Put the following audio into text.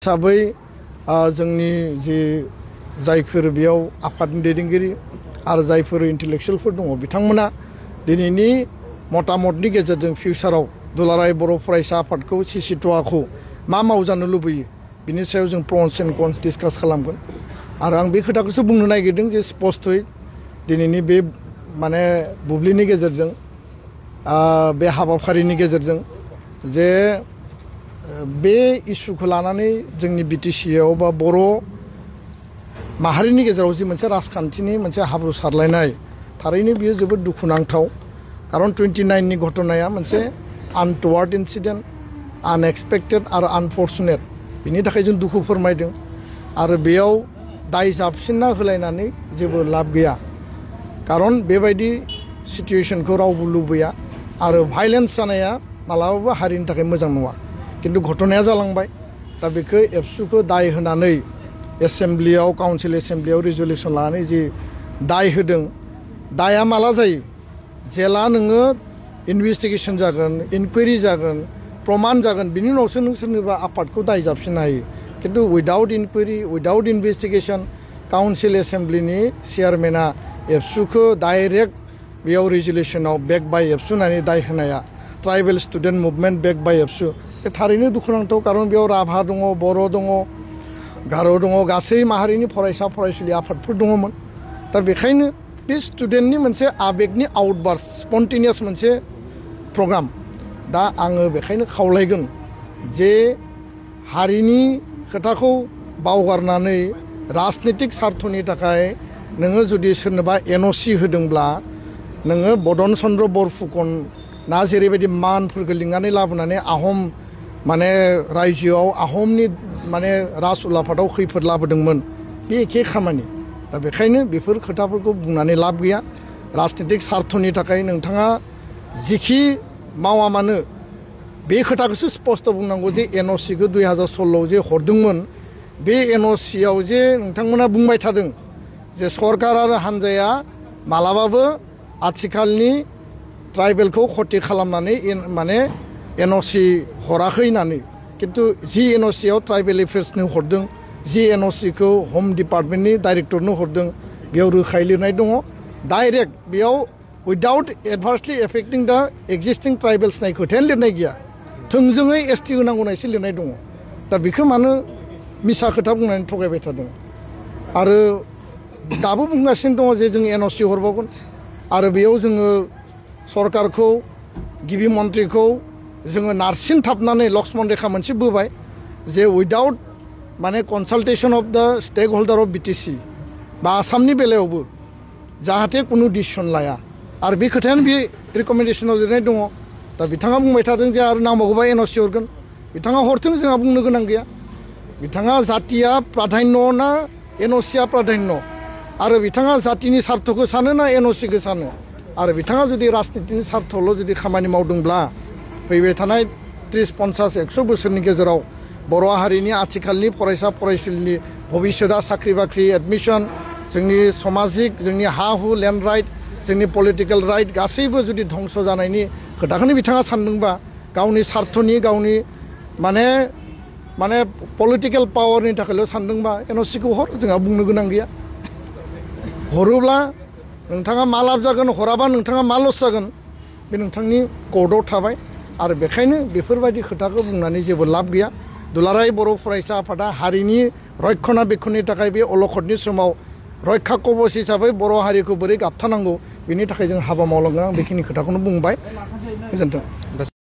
हिसाबै जोंनि जि जायफोर बेयाव आफादनि दैदेनगिरि आरो जायफोर इन्टेलेक्सुयेलफोर दङ बिथांमोना दिनैनि मतामतनि गेजेरजों फिउचाराव दुलाराय बर' फरायसा आफादखौ सिसिट'आखौ मा मावजानो लुबैयो बिनि सायाव जों प्रन्स एन्ड कन्स डिसकास खालामगोन आरो आं बे खोथाखौसो बुंनो नागिरदों जे स्पष्टयै दिनैनि बे माने बुब्लिनि गेजेरजों बे हाबाफारिनि गेजेरजों जे बे इस्युखौ लानानै जोंनि बिटिसिआव बा बर' माहारिनि गेजेराव जि मोनसे राजखान्थिनि मोनसे हाब्रु सारलायनाय थारैनो बियो जोबोद दुखुनांथाव खारन 29नि घटनाया मोनसे आनटवार्ड इन्सिडेन्ट आनएक्सपेक्टेड आरो आनफर्चुनेट बिनि थाखाय जों दुखु फोरमायदों आरो बेयाव दाय जाबसिनना होलायनानै जेबो लाब गैया खारन बेबायदि सिटुएशनखौ रावबो लुबैया आरो भाइलेन्स जानाया मालाबाबो हारिनि थाखाय मोजां नङा किन्तु घटनाया जालांबाय दा बेखौ एबसुखौ दाय होनानै एसेम्ब्लियाव काउन्सिल एसेम्ब्लियाव रिजलिउसन लानानै जि दाय होदों दाया माला जायो जेला नोङो इनभेस्टिगेसन जागोन इनकुवेरि जागोन प्रमान जागोन बिनि उनावसो नों सोरनिबा आफादखौ दाय जाबसिननो हायो किन्तु without inquiry without investigation council एसेम्ब्लिनि चेयारमेना एबसुखौ डाइरेक्ट बेयाव रिजलिउसनाव बेक बाय एबसु होननानै दाय होनाया ट्राइबेल स्टुडेन्ट मुभमेन्ट बेक बाय एबसु बे थारैनो दुखुनांथाव खारन बेयाव राभा दङ बर' दङ गार' दङ गासै माहारिनि फरायसा फरायसुलि आफादफोर दङमोन दा बेखायनो बे स्टुडेन्टनि मोनसे आबेगनि आउटबार्स स्पन्टेनियास मोनसे प्रग्राम दा आङो बेखायनो खावलायगोन जे हारिनि खोथाखौ बावगारनानै राजनितिक सार्थनि थाखाय नोङो जुदि सोरनोबा एनअसि होदोंब्ला नोङो बदन चन्द्र बरफुकन ना जेरैबायदि मानफोरखौ लिंनानै लाबोनानै आहम माने रायजोआव आहमनि माने राज उलाफादाव खैफोद लाबोदोंमोन बे एखे खामानि दा बेखायनो बेफोर खोथाफोरखौ बुंनानै लाब गैया राजनितिक सार्थनि थाखाय नोंथाङा जिखि मावा मानो बे खोथाखौसो स्पष्ट बुंनांगौ जे एनअसिखौ 2016 जे हरदोंमोन बे एनअसिआव जे नोंथांमोना बुंबाय थादों जे सरकार आरो हानजाया मालाबाबो आथिखालनि ट्राइबेलखौ खति खालामनानै माने एनअसि हराखै होननानै किन्तु जि एनअसिआव ट्राइबेल एफेयार्सनो हरदों जि एनअसिखौ हम डिपार्टमेन्टनि डाइरेक्टरनो हरदों बेयाव रोखायै लिरनाय दङ डाइरेक्ट बेयाव उइदाउट एडभार्सलि एफेक्टिं दा एक्जिस्टिं ट्राइबेल्स नाय खोथायानो लिरनाय गैया थोंजोङै एसटि होनांगौ होननायसो लिरनाय दङ दा बेखौ मानो मिसा खोथा बुंनानै थगायबाय थादों आरो दाबो बुंगासिनो दङ जे जों एनअसि हरबावगोन आरो बेयाव जोङो सरकारखौ गिबि मन्थ्रिखौ जोङो नारसिनथाबनानै लक्ष्मन रेखा मोनसे बोबाय जे उइदाउट माने consultation of the stakeholder of BTC बा आसामनि बेलायावबो जाहाथे कुनु डिसिसन लाया आरो बे खोथायानो बे रिकमेन्डेसनाव लिरनाय दङ दा बिथाङा बुंबाय थादों जे आरो नांबावगौबा एनअसि हरगोन बिथाङा हरथों जोंहा बुंनो गोनां गैया बिथाङा जातिया प्राधान्य ना एनअसिया प्राधान्य आरो बिथाङा जातिनि सार्थखौ सानो ना एनअसिखौ सानो आरो बिथाङा जुदि राजनितिनि सार्थल' जुदि खामानि मावदोंब्ला फैबाय थानाय 30-50-100 बोसोरनि गेजेराव बर' हारिनि आथिखालनि फरायसा फरायसुलिनि भबिष्यतआ साख्रि बाख्रि एडमिसन जोंनि समाजिक जोंनि हा हु लेन्ड राइट जोंनि पलिटिकेल राइट गासैबो जुदि धंस जानायनि खोथाखौनो बिथाङा सानदोंबा गावनि सार्थनि गावनि माने पलिटिकेल पावारनि थाखायल' सानदोंबा एनअसिखौ हर जोंहा बुंनो गोनां गैया हरोब्ला नोंथाङा मा लाब जागोन हराबा नोंथाङा मा लस जागोन बे नोंथांनि कर्टआव थाबाय आरो बेखायनो बेफोरबायदि खोथाखौ बुंनानै जेबो लाब गैया दुलाराय बर' फरायसा आफादा हारिनि रक्षणाबेक्षणनि थाखाय बे अलखदनि समाव रैखा कवच हिसाबै बर' हारिखौ बोरै गाबथानांगौ बेनि थाखाय जों हाबा मावलांगोन आं बेखिनि खोथाखौनो बुंबाय गोजोन्थों।